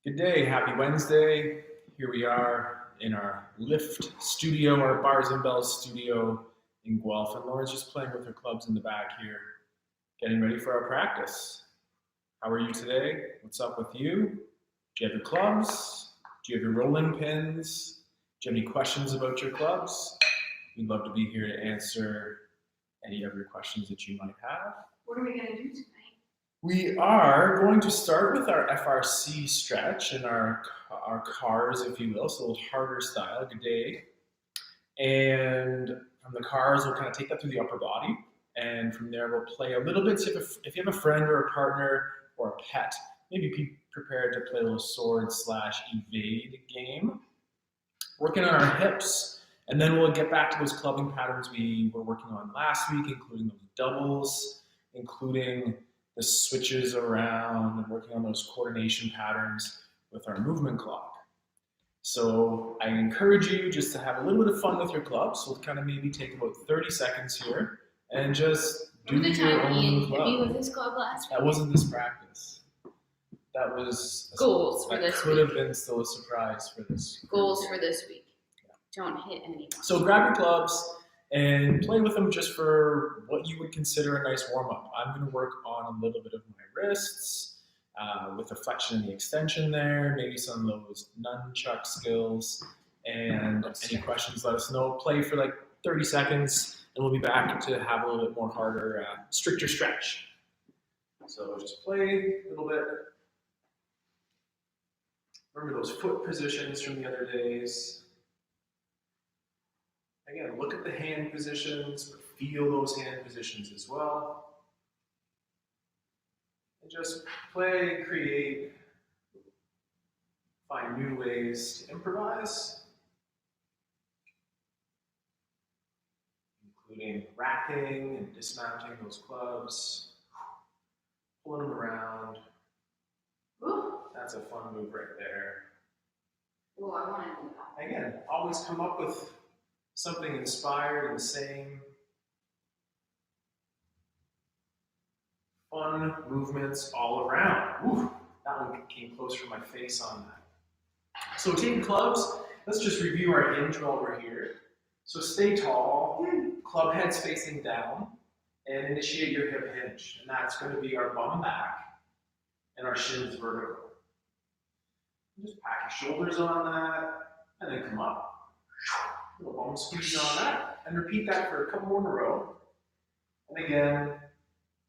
Good day, happy Wednesday. Here we are in our lift studio, our bars and bells studio in Guelph, and Lauryn's just playing with her clubs in the back here, getting ready for our practice. How are you today? What's up with you? Do you have your clubs? Do you have your rolling pins? Do you have any questions about your clubs? We'd love to be here to answer any of your questions that you might have. What are we going to do tonight? We are going to start with our FRC stretch and our cars, if you will, so a little harder style, good day. And from the cars, we'll kind of take that through the upper body. And from there, we'll play a little bit. So if you have a friend or a partner or a pet, maybe be prepared to play a little sword/evade game. Working on our hips. And then we'll get back to those clubbing patterns we were working on last week, including those doubles, including the switches around and working on those coordination patterns with our movement clock. So I encourage you just to have a little bit of fun with your clubs. We'll kind of maybe take about 30 seconds here and just do your own club. Ian hit me with his club last week. That wasn't this practice. That was Goals for this week. That could have been still a surprise for this. Goals for this week. Don't hit anyone. So grab your clubs and play with them just for what you would consider a nice warm-up. I'm going to work on a little bit of my wrists with the flexion and the extension there, maybe some of those nunchuck skills. And any questions, let us know. Play for like 30 seconds, and we'll be back to have a little bit more harder, stricter stretch. So just play a little bit. Remember those foot positions from the other days. Again, look at the hand positions, but feel those hand positions as well. And just play, create, find new ways to improvise, including racking and dismounting those clubs, pulling them around. That's a fun move right there. Oh, I want to do that. Again, always come up with something inspired and same fun movements all around. Ooh, that one came close for my face on that. So taking clubs, let's just review our hinge while we're here. So stay tall, club heads facing down, and initiate your hip hinge. And that's going to be our bum back and our shins vertical. Just pack your shoulders on that, and then come up. Little bum squeeze on that, and repeat that for a couple more in a row. And again,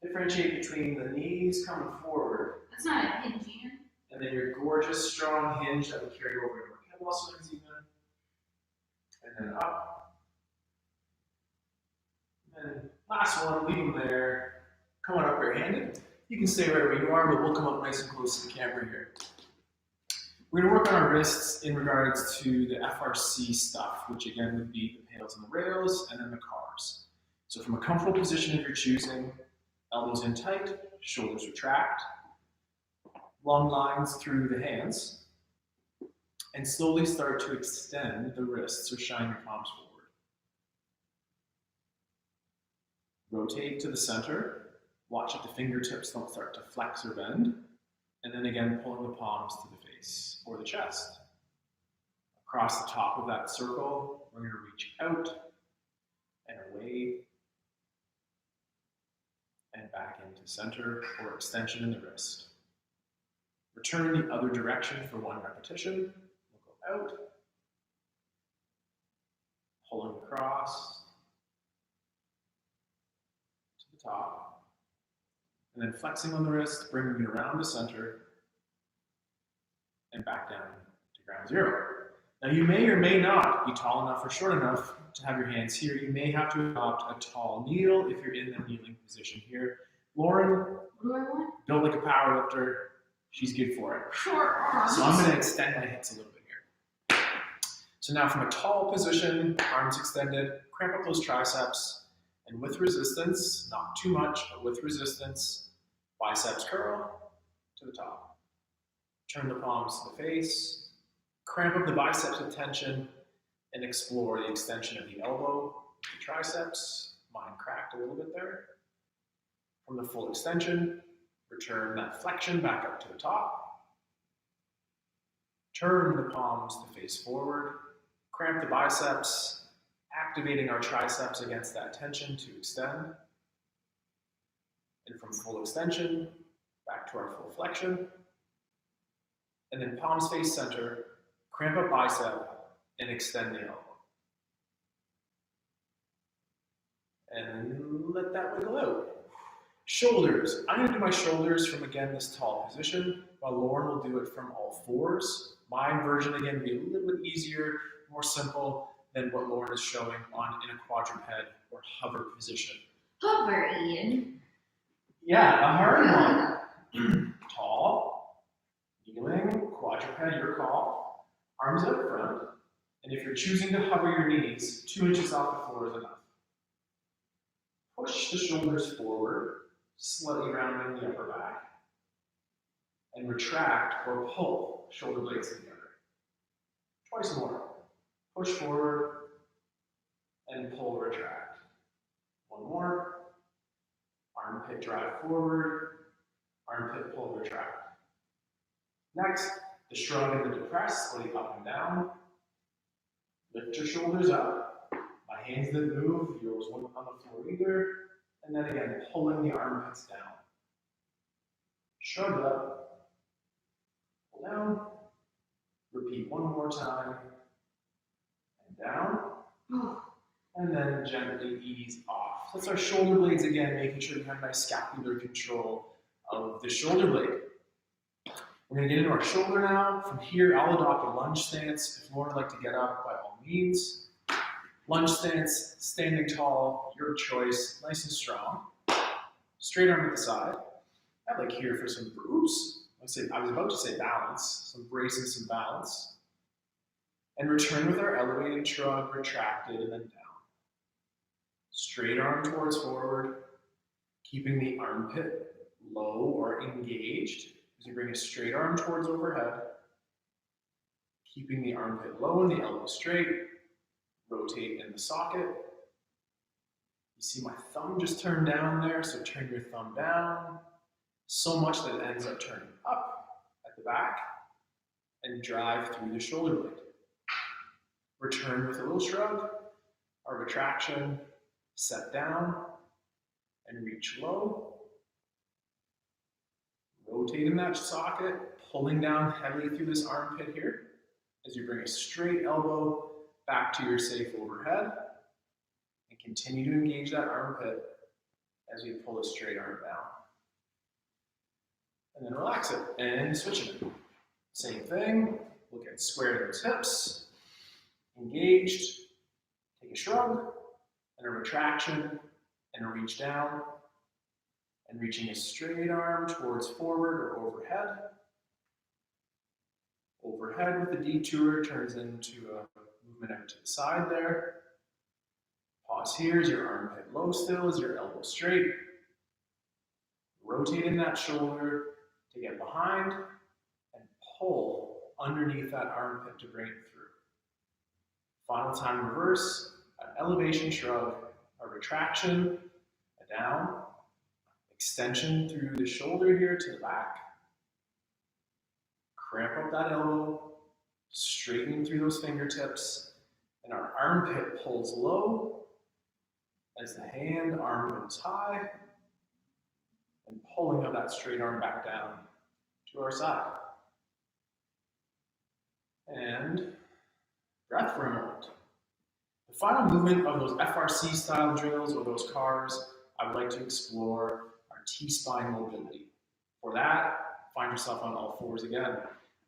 differentiate between the knees coming forward. That's not a hinge, Ian. And then your gorgeous, strong hinge that will carry over to our hip muscles even. And then up. And then last one, leave them there. Coming up barehanded. You can stay right where you are, but we'll come up nice and close to the camera here. We're going to work on our wrists in regards to the FRC stuff, which again would be the pails and the rails, and then the cars. So from a comfortable position if you're choosing, elbows in tight, shoulders retract, long lines through the hands, and slowly start to extend the wrists or shine your palms forward. Rotate to the center, watch if the fingertips don't start to flex or bend, and then again pulling the palms to the face or the chest. Across the top of that circle, we're going to reach out and away and back into center or extension in the wrist. Return the other direction for one repetition. We'll go out, pulling across to the top, and then flexing on the wrist, bringing it around the center and back down to ground zero. Now you may or may not be tall enough or short enough to have your hands here. You may have to adopt a tall kneel if you're in the kneeling position here. Lauryn, What do I want? built like a power lifter, she's good for it. Short arms. So I'm going to extend my hips a little bit here. So now from a tall position, arms extended, cramp up those triceps, and with resistance, not too much, but with resistance, biceps curl to the top. Turn the palms to the face, cramp up the biceps with tension, and explore the extension of the elbow, the triceps. Mine cracked a little bit there. From the full extension, return that flexion back up to the top. Turn the palms to face forward, cramp the biceps, activating our triceps against that tension to extend. And from full extension, back to our full flexion. And then palms face center, cramp up bicep, and extend the elbow. And let that wiggle out. Shoulders. I'm gonna do my shoulders from, again, this tall position, while Lauren will do it from all fours. My version, again, will be a little bit easier, more simple than what Lauren is showing in a quadruped or hover position. Hover, Ian. Yeah, a hard one. Tall, kneeling, quadruped, your call. Arms out front. And if you're choosing to hover your knees, 2 inches off the floor is enough. Push the shoulders forward, slightly rounding the upper back. And retract or pull shoulder blades together. Twice more. Push forward and pull, retract. One more. Armpit drive forward, armpit pull, retract. Next, the shrug and the depress, slightly up and down. Lift your shoulders up. My hands didn't move, yours wasn't on the floor either. And then again, pulling the armpits down. Shrug up, pull down. Repeat one more time. And down. And then gently ease off. So that's our shoulder blades again, making sure you have nice scapular control of the shoulder blade. We're going to get into our shoulder now. From here, I'll adopt a lunge stance. If Lauren would like to get up, by all means. Lunge stance, standing tall, your choice, nice and strong. Straight arm to the side. I'd like here for some, oops, I was about to say balance, some brace and some balance. And return with our elevated shrug, retracted, and then down. Straight arm towards forward, keeping the armpit low or engaged as you bring a straight arm towards overhead, keeping the armpit low and the elbow straight, rotate in the socket. You see my thumb just turned down there, so turn your thumb down so much that it ends up turning up at the back and drive through the shoulder blade. Return with a little shrug, or retraction, set down, and reach low. Rotate in that socket, pulling down heavily through this armpit here, as you bring a straight elbow back to your safe overhead, and continue to engage that armpit as you pull a straight arm down. And then relax it, and switch it. Same thing, look at square those hips, engaged, take a shrug, and a retraction, and a reach down, and reaching a straight arm towards forward or overhead. Overhead with a detour turns into a movement out to the side there. Pause here as your armpit low still, as your elbow straight. Rotate in that shoulder to get behind, and pull underneath that armpit to bring it through. Final time reverse, an elevation shrug, a retraction, a down, extension through the shoulder here to the back. Cramp up that elbow, straightening through those fingertips, and our armpit pulls low as the hand arm goes high, and pulling of that straight arm back down to our side. And breath for a moment. The final movement of those FRC style drills or those CARS, I would like to explore our T-spine mobility. For that, find yourself on all fours again.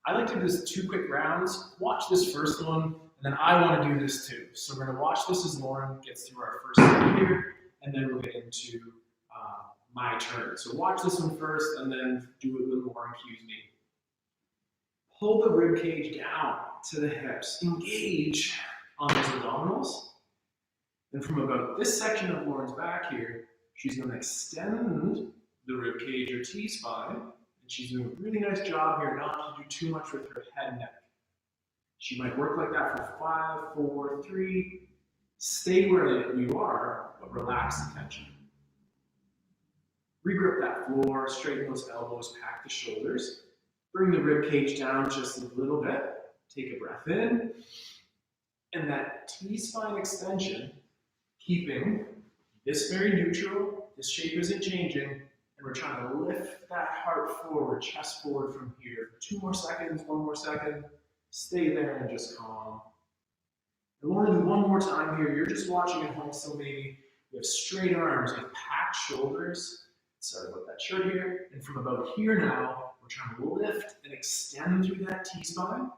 I like to do this 2 quick rounds. Watch this first one, and then I want to do this too. So we're going to watch this as Lauren gets through our first set here, and then we'll get into my turn. So watch this one first, and then do it when Lauren cues me. Pull the rib cage down to the hips. Engage on those abdominals. Then from about this section of Lauren's back here, she's going to extend the rib cage or T-spine. And she's doing a really nice job here not to do too much with her head and neck. She might work like that for 5, 4, 3. Stay where you are, but relax the tension. Regrip that floor, straighten those elbows, pack the shoulders. Bring the rib cage down just a little bit. Take a breath in, and that T-spine extension, keeping this very neutral, this shape isn't changing, and we're trying to lift that heart forward, chest forward from here. 2 more seconds, 1 more second. Stay there and just calm. And we're going to do one more time here. You're just watching at home, so maybe you have straight arms, you have packed shoulders. Sorry about that shirt here. And from about here now, we're trying to lift and extend through that T-spine.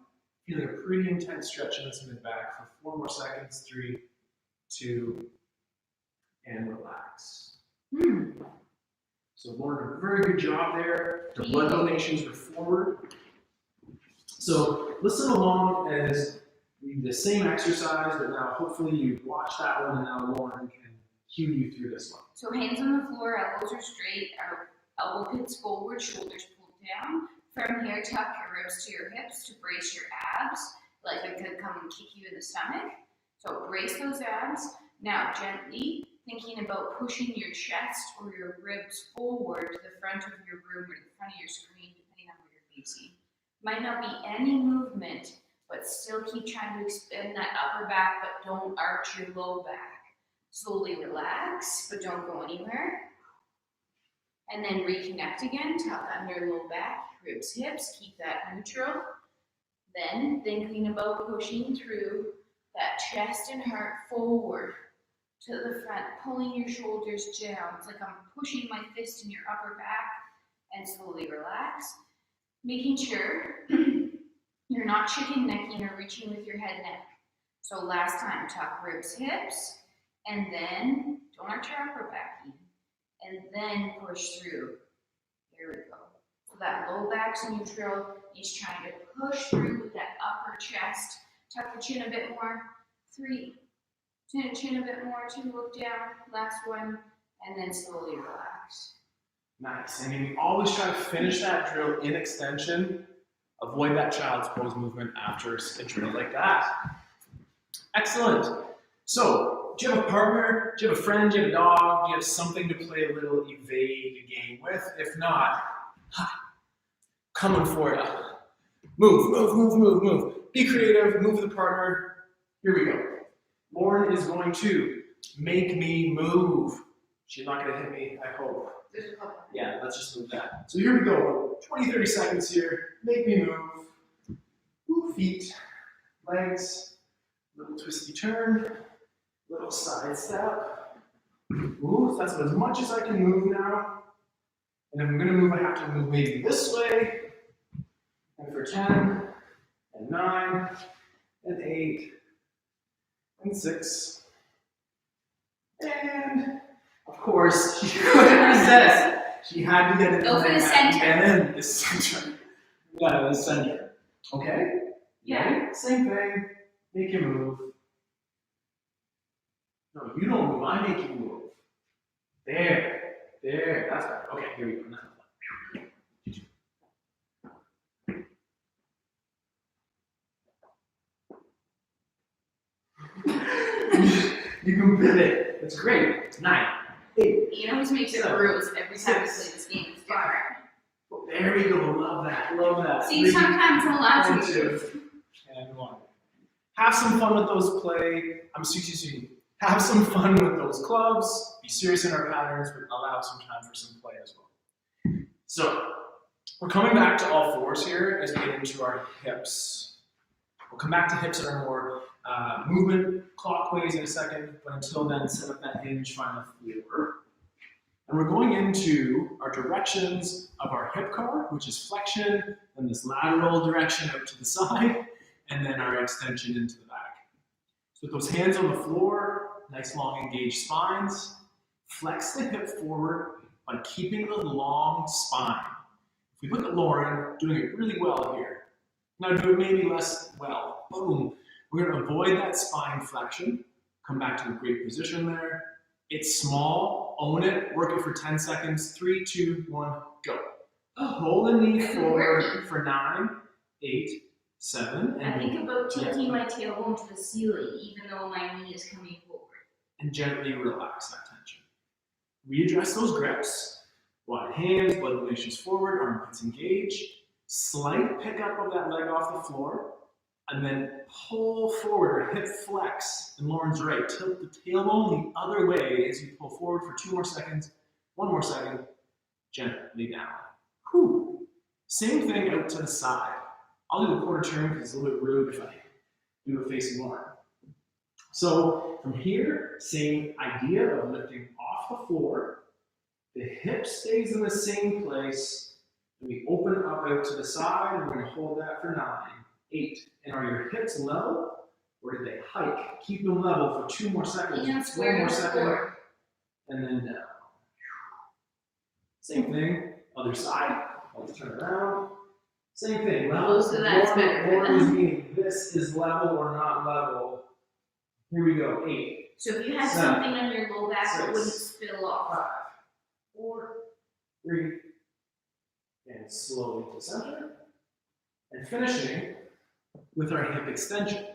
Feeling a pretty intense stretch in this mid-back for 4 more seconds. 3, 2, and relax. So Lauren, a very good job there. The blood donations were forward. So listen along as we do the same exercise, but now hopefully you've watched that one and now Lauren can cue you through this one. So hands on the floor, elbows are straight, our elbow pits forward, shoulders pulled down. From here, tuck your ribs to your hips to brace your abs, like it could come and kick you in the stomach. So brace those abs. Now gently thinking about pushing your chest or your ribs forward to the front of your room or the front of your screen, depending on where you're facing. Might not be any movement, but still keep trying to expand that upper back, but don't arch your low back. Slowly relax, but don't go anywhere. And then reconnect again, tuck under low back, ribs, hips, keep that neutral. Then thinking about pushing through that chest and heart forward to the front, pulling your shoulders down. It's like I'm pushing my fist in your upper back, and slowly relax. Making sure you're not chicken necking or reaching with your head neck. So last time, tuck ribs, hips, and then don't arch your upper back even. And then push through. Here we go. So that low back's neutral. He's trying to push through with that upper chest. Tuck the chin a bit more. 3. Chin a bit more. 2, look down. Last one. And then slowly relax. Nice. And you always try to finish that drill in extension. Avoid that child's pose movement after a drill like that. Excellent. So, do you have a partner? Do you have a friend? Do you have a dog? Do you have something to play a little evade game with? If not, coming for you. Move, move, move, move, move. Be creative, move with a partner. Here we go. Lauren is going to make me move. She's not going to hit me, I hope. Yeah, let's just move that. So here we go. 20, 30 seconds here. Make me move. Move feet, legs, little twisty turn, little side step. Ooh, that's as much as I can move now. And if I'm going to move, I have to move maybe this way. And for 10, and 9, and 8, and 6, and of course, she couldn't resist. She had to get it. Go for the center. And then the center. Yeah, the center. Okay? Yeah. Ready? Same thing. Make you move. No, you don't move. I make you move. There. There. That's right. Okay, here we go. You can pivot. That's great. 9, 8. Ian always makes it bruise every time we play this game. It's different. There we go. Love that. Love that. See, sometimes I'm allowed to. 2, and 1. Have some fun with those Have some fun with those clubs. Be serious in our patterns, but allow some time for some play as well. So, we're coming back to all fours here as we get into our hips. We'll come back to hips that are more movement clockwise in a second, but until then, set up that hinge, find the floor. And we're going into our directions of our hip car, which is flexion, then this lateral direction out to the side, and then our extension into the back. So with those hands on the floor, nice long engaged spines, flex the hip forward by keeping the long spine. If we look at Lauren, doing it really well here. Now do it maybe less well. Boom. We're going to avoid that spine flexion. Come back to a great position there. It's small. Own it. Work it for 10 seconds. 3, 2, 1, go. Hold the knee forward for 9, 8, 7. I think about tilting my tailbone to the ceiling, even though my knee is coming forward. And gently relax that tension. Readjust those grips. Wide hands, blood relations forward, armpits engaged. Slight pickup of that leg off the floor. And then pull forward, hip flex. And Lauren's right, tilt the tailbone the other way as you pull forward for 2 more seconds. 1 more second, gently down. Whew. Same thing out to the side. I'll do a quarter turn because it's a little bit rude if I do it facing Lauren. So from here, same idea of lifting off the floor. The hip stays in the same place. And we open up out to the side. And we're going to hold that for 9, 8. And are your hips level or did they hike? Keep them level for 2 more seconds. 1 more second. And then down. Same thing. Other side. Let's turn around. Same thing. Level. So that's better. Lauren is meaning this is level or not level. Here we go. 8. So if you had 7, something on your low back, 6, it wouldn't spill off. 5, 4, 3, and slowly to center. And finishing with our hip extension.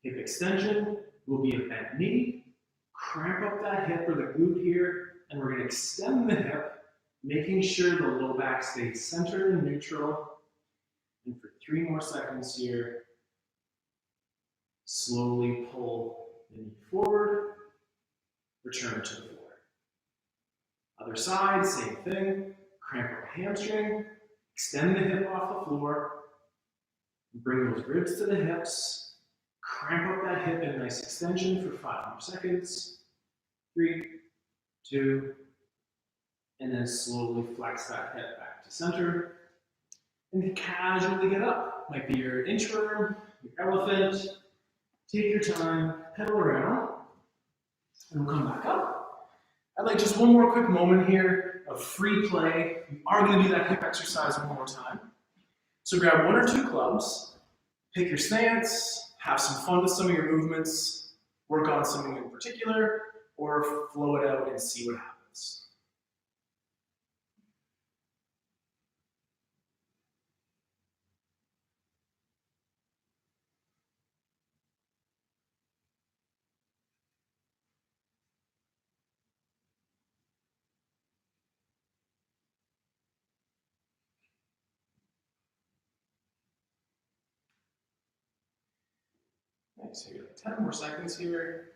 Hip extension will be a bent knee. Cramp up that hip or the glute here, and we're going to extend the hip, making sure the low back stays centered and neutral. And for 3 more seconds here, slowly pull the knee forward, return to the floor. Other side, same thing. Cramp up hamstring, extend the hip off the floor, bring those ribs to the hips, cramp up that hip in nice extension for 5 more seconds. 3, 2, and then slowly flex that hip back to center. And casually get up. Might be your inchworm, your elephant. Take your time, pedal around, and we'll come back up. I'd like just one more quick moment here of free play. We are going to do that hip exercise one more time. So grab 1 or 2 clubs, pick your stance, have some fun with some of your movements, work on something in particular, or flow it out and see what happens. Nice, so you got 10 more seconds here.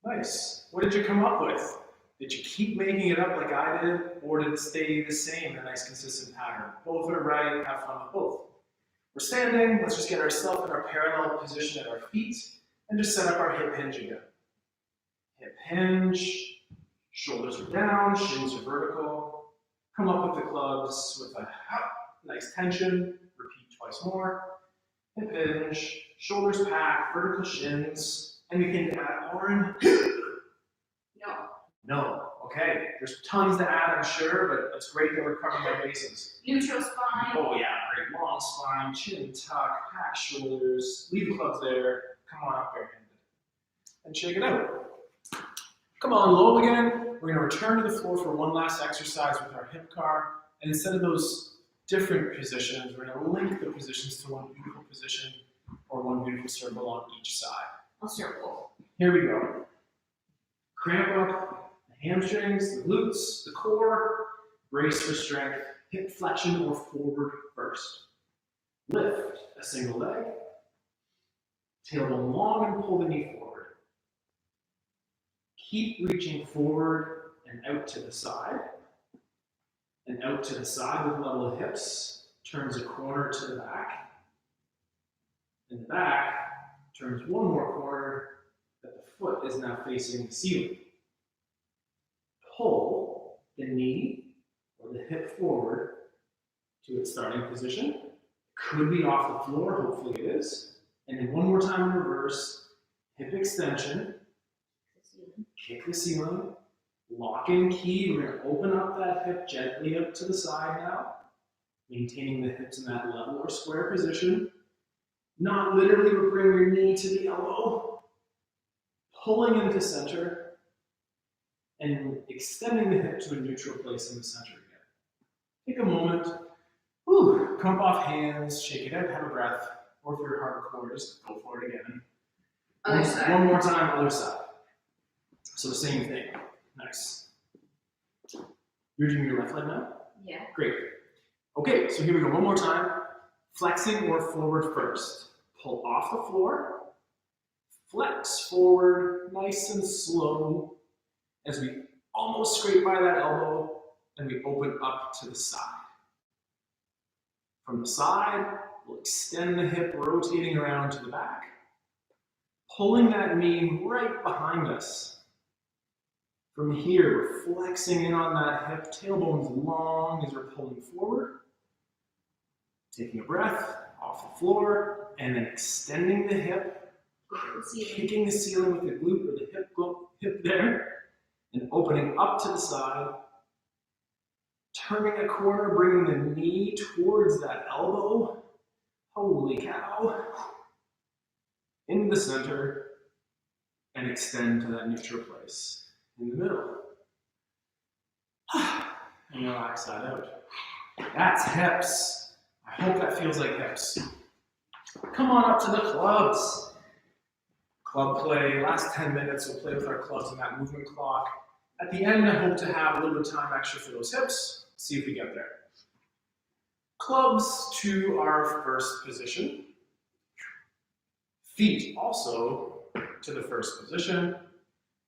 Nice. What did you come up with? Did you keep making it up like I did, or did it stay the same in a nice consistent pattern? Both are right, have fun with both. We're standing, let's just get ourselves in our parallel position at our feet, and just set up our hip hinge again. Hip hinge, shoulders are down, shins are vertical. Come up with the clubs with a nice tension, repeat twice more. Hip hinge, shoulders packed, vertical shins. Anything to add, Lauren? No. No. Okay. There's tons to add, I'm sure, but it's great that we're covering our bases. Neutral spine. Oh yeah, great. Long spine, chin tuck, pack shoulders. Leave the clubs there. Come on up barehanded. And shake it out. Come on, low again. We're going to return to the floor for one last exercise with our hip car. And instead of those different positions, we're going to link the positions to one beautiful position or one beautiful circle on each side. I'll circle. Here we go. Cramp up the hamstrings, the glutes, the core. Brace for strength. Hip flexion or forward first. Lift a single leg. Tailbone long and pull the knee forward. Keep reaching forward and out to the side. And out to the side with level hips. Turns a corner to the back. And the back turns one more corner that the foot is now facing the ceiling. Pull the knee or the hip forward to its starting position. Could be off the floor, hopefully it is. And then one more time in reverse, hip extension, kick the ceiling, lock in key. We're going to open up that hip gently up to the side now, maintaining the hips in that level or square position. Not literally, but bring your knee to the elbow, pulling into center, and extending the hip to a neutral place in the center again. Take a moment, come up off hands, shake it out, have a breath, or if you're hardcore, just go for it again. Other side. One more time, other side. So the same thing. Nice. You're doing your left leg now? Yeah. Great. Okay, so here we go. One more time. Flexing or forward first. Pull off the floor. Flex forward, nice and slow, as we almost scrape by that elbow, and we open up to the side. From the side, we'll extend the hip, rotating around to the back, pulling that knee right behind us. From here, we're flexing in on that hip, tailbone's long as we're pulling forward. Taking a breath off the floor, and then extending the hip, kicking the ceiling with the glute or the hip there, and opening up to the side. Turning a corner, bringing the knee towards that elbow. Holy cow. In the center, and extend to that neutral place in the middle. And relax that out. That's hips. I hope that feels like hips. Come on up to the clubs. Club play, last 10 minutes, we'll play with our clubs in that movement clock. At the end, I hope to have a little bit of time extra for those hips. See if we get there. Clubs to our first position. Feet also to the first position.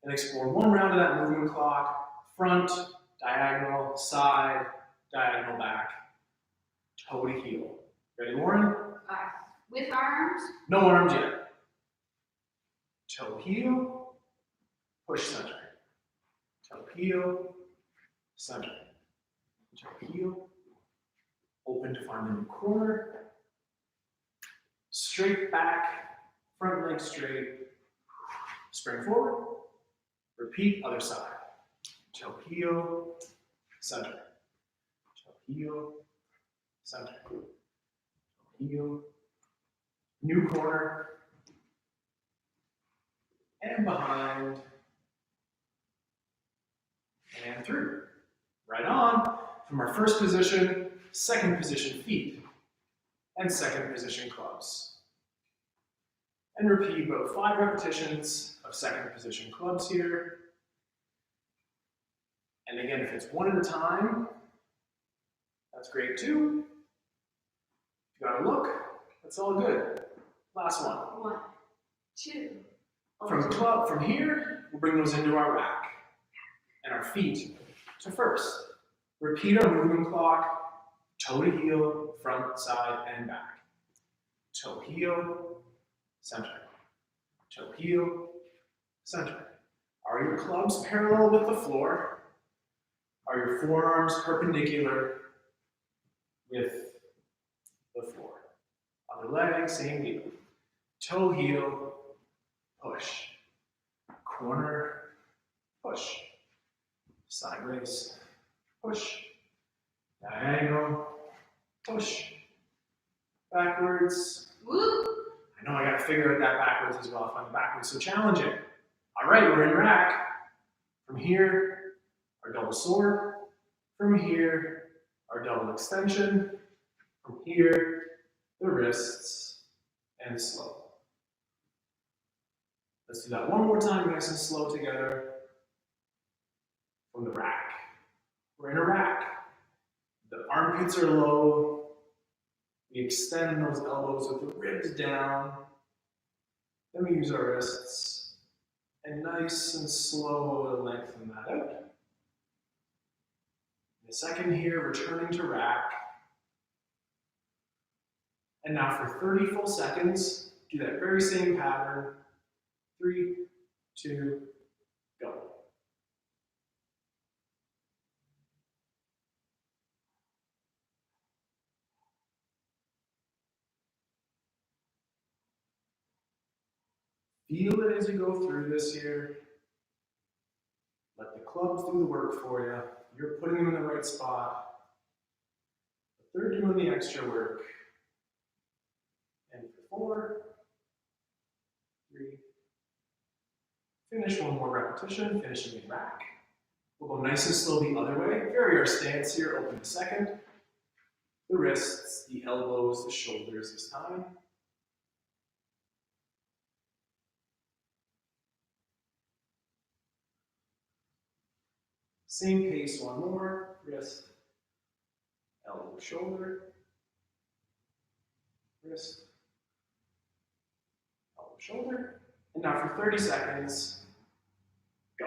And explore one round of that movement clock. Front, diagonal, side, diagonal back. Toe to heel. Ready, Lauren? With arms? No arms yet. Toe heel, push center. Toe heel, center. Toe heel, open to find the new corner. Straight back, front leg straight. Spring forward. Repeat other side. Toe heel, center. Toe heel, center. Toe heel. New corner. And behind, and through. Right on. From our first position, second position feet, and second position clubs. And repeat about 5 repetitions of second position clubs here. And again, if it's one at a time, that's great too. If you gotta look, that's all good. Last one. 1, 2. From here, we'll bring those into our rack. And our feet to first. Repeat our movement clock, toe to heel, front, side, and back. Toe heel, center. Toe heel, center. Are your clubs parallel with the floor? Are your forearms perpendicular with the floor? Other leg, same deal. Toe heel, push. Corner, push. Sideways, push. Diagonal, push. Backwards. Woo! I know I gotta figure out that backwards as well, find the backwards, so challenging. All right, we're in rack. From here, our double sword. From here, our double extension. From here, the wrists, and slow. Let's do that one more time, nice and slow together. From the rack. We're in a rack. The armpits are low. We extend those elbows with the ribs down. Then we use our wrists. And nice and slow to lengthen that out. In a second here, returning to rack. And now for 30 full seconds, do that very same pattern. 3, 2, go. Feel it as you go through this here. Let the clubs do the work for you. You're putting them in the right spot. But they're doing the extra work. And for 4, 3, finish one more repetition, finishing in rack. We'll go nice and slow the other way. Vary our stance here, open the second. The wrists, the elbows, the shoulders this time. Same pace, one more. Wrist, elbow, shoulder, wrist, elbow, shoulder. And now for 30 seconds, go.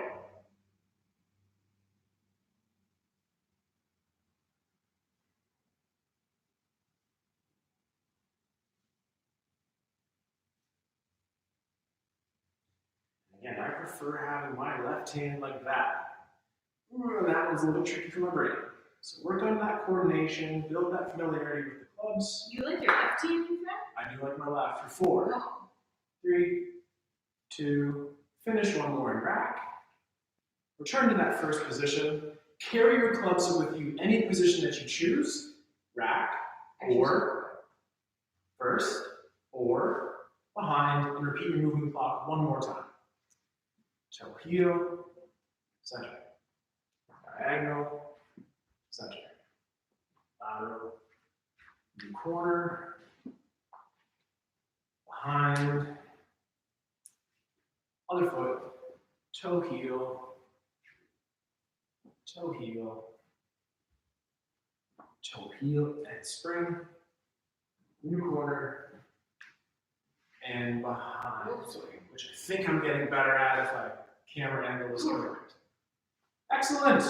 Again, I prefer having my left hand like that. Ooh, that one's a little tricky for my brain. So work on that coordination, build that familiarity with the clubs. You like your left hand in front? I do like my left for 4, No. 3, 2, finish one more and rack. Return to that first position. Carry your clubs with you any position that you choose. Rack, or first, or behind, and repeat your moving clock one more time. Toe, heel, center. Diagonal, center. Lateral, new corner, behind, other foot, toe, heel, toe, heel, toe, heel, and spring, new corner, and behind, which I think I'm getting better at if my camera angle is correct. Excellent.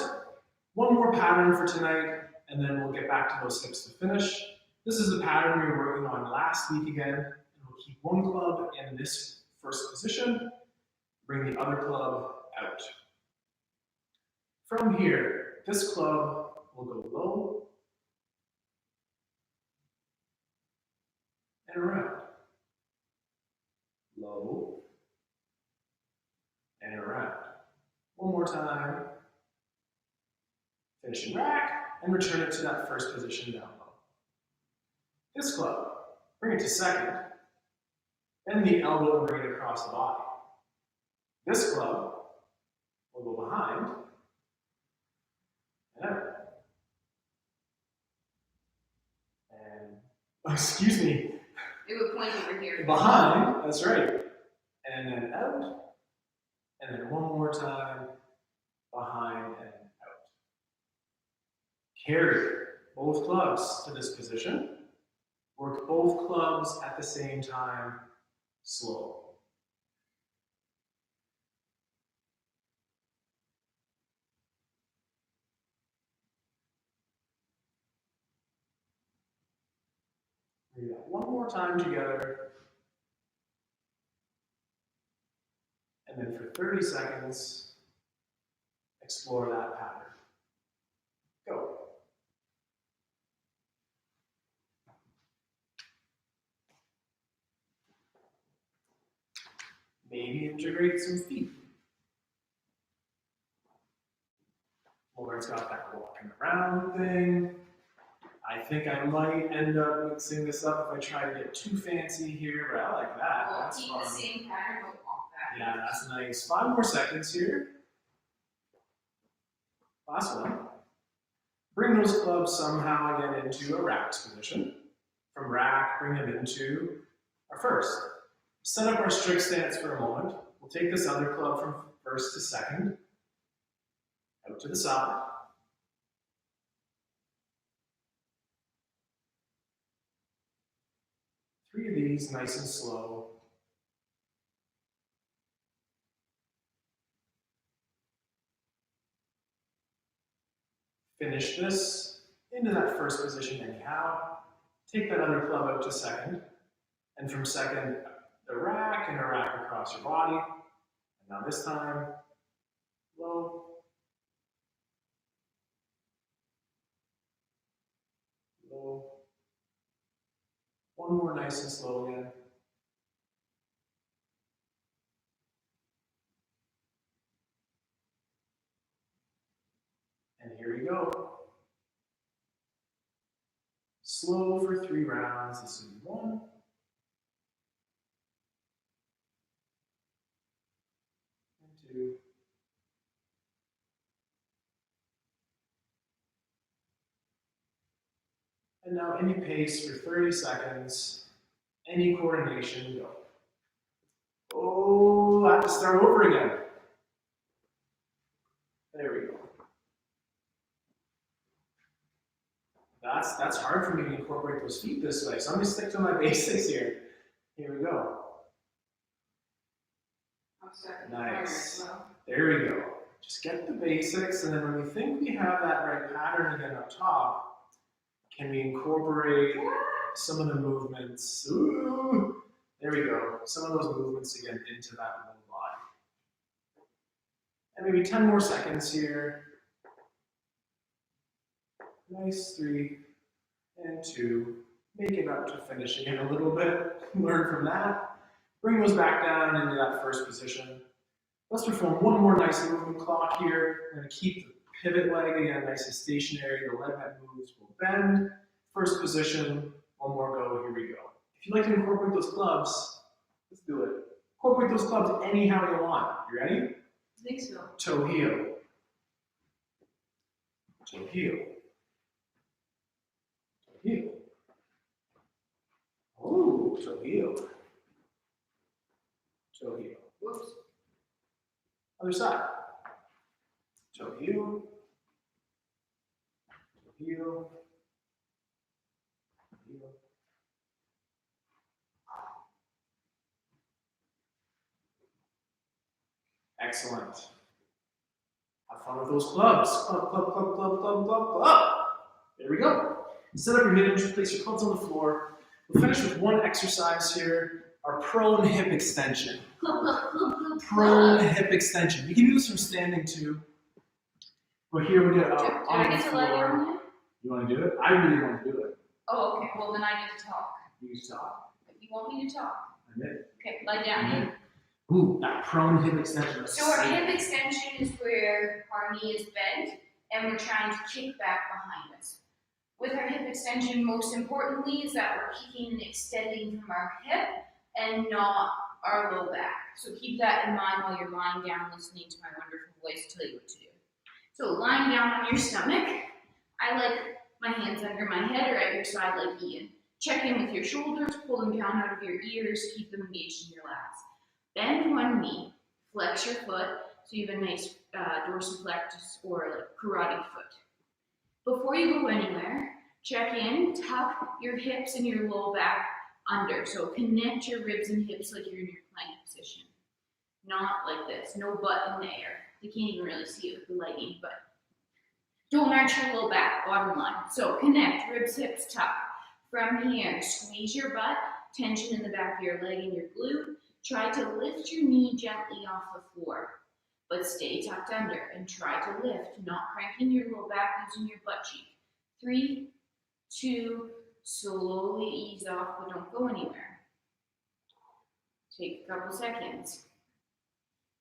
One more pattern for tonight, and then we'll get back to those hips to finish. This is a pattern we were working on last week again, and we'll keep one club in this first position, bring the other club out. From here, this club will go low and around. Low and around. One more time. Finish and rack, and return it to that first position down low. This club, bring it to second, bend the elbow and bring it across the body. This club will go behind and out. And, oh, excuse me. It would point over here. Behind, that's right. And then out, and then one more time, behind and out. Carry both clubs to this position. Work both clubs at the same time, slow. Do that one more time together. And then for 30 seconds, explore that pattern. Go. Maybe integrate some feet. Lauren's got that walking around thing. I think I might end up mixing this up if I try to get too fancy here, but I like that. We'll That's keep fun. the same pattern, but walk back. Yeah, that's nice. 5 more seconds here. Last one. Bring those clubs somehow again into a rack position. From rack, bring them into our first. Set up our strict stance for a moment. We'll take this other club from first to second, out to the side. Three of these, nice and slow. Finish this into that first position anyhow. Take that other club out to second, and from second, the rack and a rack across your body. And now this time, low, low. One more nice and slow again. And here we go. Slow for 3 rounds. This is 1. And 2. And now any pace for 30 seconds, any coordination, go. Oh, I have to start over again. There we go. That's hard for me to incorporate those feet this way, so I'm gonna stick to my basics here. Here we go. Nice. There we go. Just get the basics, and then when we think we have that right pattern again up top, can we incorporate some of the movements? Ooh, there we go. Some of those movements again into that low body. And maybe 10 more seconds here. Nice, 3 and 2. Make it up to finishing it a little bit. Learn from that. Bring those back down into that first position. Let's perform one more nice movement clock here. We're going to keep the pivot leg again nice and stationary. The leg that moves will bend. First position. One more go. Here we go. If you'd like to incorporate those clubs, let's do it. Incorporate those clubs anyhow you want. You ready? I think so. Toe heel. Toe heel. Toe heel. Oh, toe heel. Toe heel. Whoops. Other side. Toe heel. Toe heel. Heel. Excellent. Have fun with those clubs. Club, club, club, club, club, club, club. There we go. Set up your hinge, place your clubs on the floor. We'll finish with one exercise here, our prone hip extension. Prone hip extension. You can do this from standing too. But here we go. Do I get to lie down here? You want to do it? I really want to do it. Oh, okay. Well, then I get to talk. You talk. If you want me to talk. I'm in. Okay, lie down here. Ooh, that prone hip extension. So our hip extension is where our knee is bent and we're trying to kick back behind us. With our hip extension, most importantly, is that we're kicking and extending from our hip and not our low back. So keep that in mind while you're lying down listening to my wonderful voice tell you what to do. So lying down on your stomach, I like my hands under my head or at your side like Ian. Check in with your shoulders, pull them down out of your ears, keep them engaged in your lats. Bend one knee, flex your foot, so you have a nice dorsiflex or like karate foot. Before you go anywhere, check in, tuck your hips and your low back under. So connect your ribs and hips like you're in your plank position. Not like this, no butt in the air. You can't even really see it with the lighting, but don't arch your low back, bottom line. So connect, ribs, hips, tuck. From here, squeeze your butt, tension in the back of your leg and your glute. Try to lift your knee gently off the floor, but stay tucked under and try to lift, not cranking your low back using your butt cheek. 3, 2, slowly ease off, but don't go anywhere. Take a couple seconds.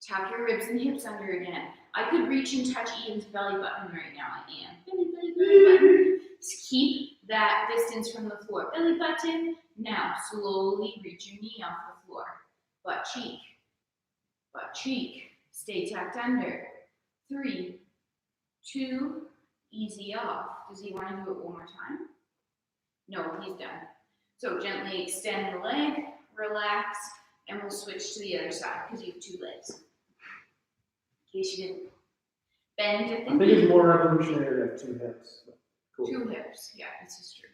Tuck your ribs and hips under again. I could reach and touch Ian's belly button right now. I am. Belly button. Just keep that distance from the floor. Belly button. Now, slowly reach your knee off the floor. Butt cheek. Butt cheek. Stay tucked under. 3, 2, easy off. Does he want to do it one more time? No, he's done. So gently extend the leg, relax, and we'll switch to the other side because you have 2 legs. In case you didn't. Bend at the knee. I think it's more revolutionary to have 2 hips. Cool. 2 hips, yeah, this is true.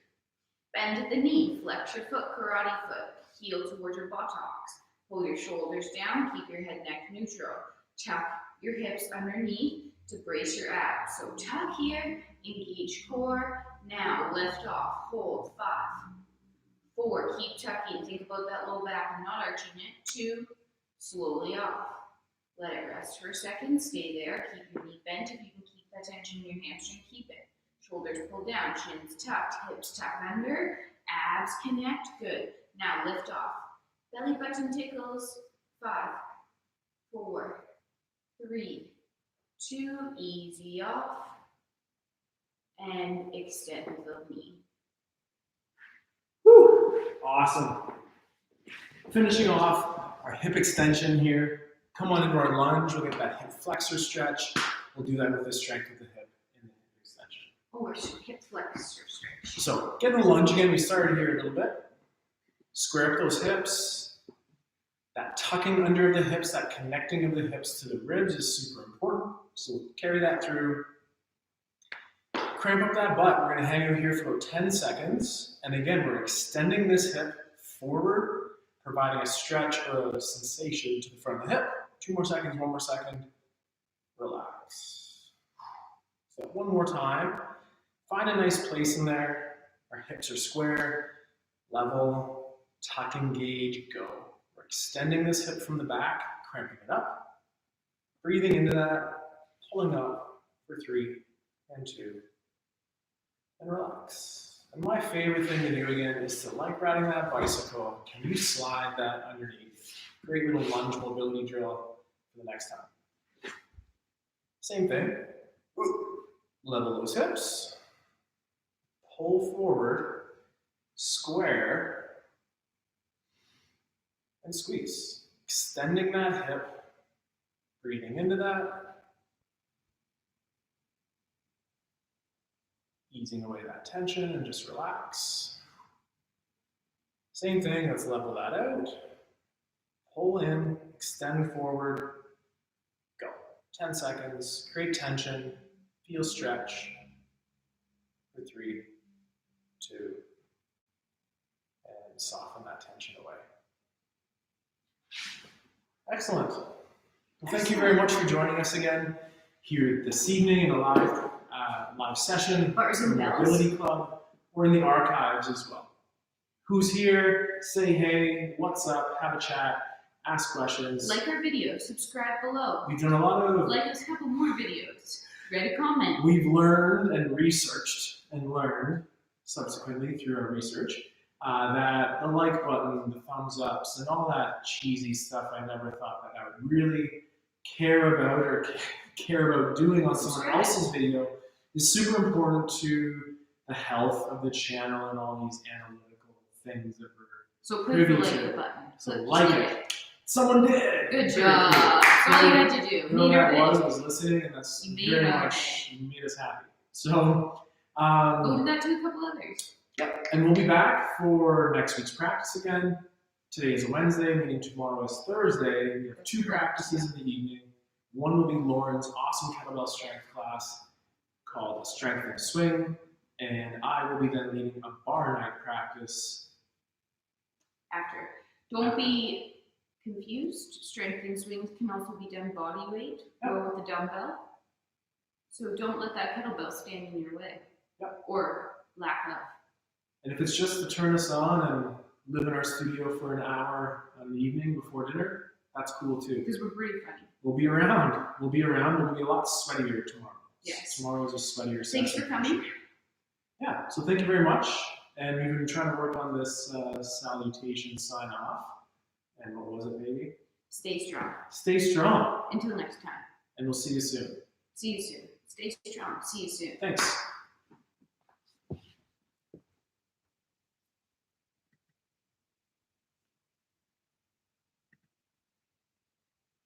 Bend at the knee, flex your foot, karate foot, heel towards your buttocks. Pull your shoulders down, keep your head neck neutral. Tuck your hips underneath to brace your abs. So tuck here, engage core. Now lift off, hold. 5, 4, keep tucking. Think about that low back and not arching it. 2, slowly off. Let it rest for a second. Stay there. Keep your knee bent. If you can keep that tension in your hamstring, keep it. Shoulders pull down, shins tucked, hips tucked under, abs connect. Good. Now lift off. Belly button tickles. 5, 4, 3, 2, easy off. And extend the knee. Woo! Awesome. Finishing off our hip extension here. Come on into our lunge. We'll get that hip flexor stretch. We'll do that with the strength of the hip in the hip extension. Oh, we're hip flexor stretch. So get in the lunge again. We started here a little bit. Square up those hips. That tucking under of the hips, that connecting of the hips to the ribs is super important. So carry that through. cramp up that butt. We're gonna hang out here for about 10 seconds. And again, we're extending this hip forward, providing a stretch or a sensation to the front of the hip. 2 more seconds, 1 more second. Relax. So one more time. Find a nice place in there. Our hips are square, level, tuck, engage, go. We're extending this hip from the back, cramping it up, breathing into that, pulling up for 3 and 2, and relax. And my favorite thing to do again is to, like riding that bicycle, can you slide that underneath? Great little lunge mobility drill for the next time. Same thing. Level those hips. Pull forward, square, and squeeze. Extending that hip, breathing into that, easing away that tension and just relax. Same thing, let's level that out. Pull in, extend forward, go. 10 seconds, create tension, feel stretch for 3, 2, and soften that tension away. Excellent. Well, thank you very much for joining us again here this evening in a live session from the Mobility Club or in the archives as well. Who's here? Say hey, what's up, have a chat, ask questions. Like our video, subscribe below. We've done a lot of... Like a couple more videos. Write a comment. We've learned and researched and learned subsequently through our research that the like button, the thumbs ups, and all that cheesy stuff I never thought that I would really care about or care about doing on someone else's video is super important to the health of the channel and all these analytical things that we're so click the like button. So like it. Someone did. Good job. That's all you had to do. Whoever that was listening, and that's very much made us happy. So we'll do that to a couple others. Yep. And we'll be back for next week's practice again. Today is a Wednesday, meaning tomorrow is Thursday. We have 2 practices in the evening. One will be Lauryn's awesome kettlebell strength class called Strength and Swing, and I will be then leading a bar night practice. After. Don't be confused. Strength and swings can also be done body weight or with a dumbbell. So don't let that kettlebell stand in your way or lack of. And if it's just to turn us on and live in our studio for an hour in the evening before dinner, that's cool too. Because we're pretty funny. We'll be around. We'll be a lot sweatier tomorrow. Yes. Tomorrow is a sweatier session. Thanks for coming. Yeah, so thank you very much. And we've been trying to work on this salutation sign off. And what was it, baby? Stay strong. Stay strong. Until next time. And we'll see you soon. See you soon. Stay strong. See you soon. Thanks.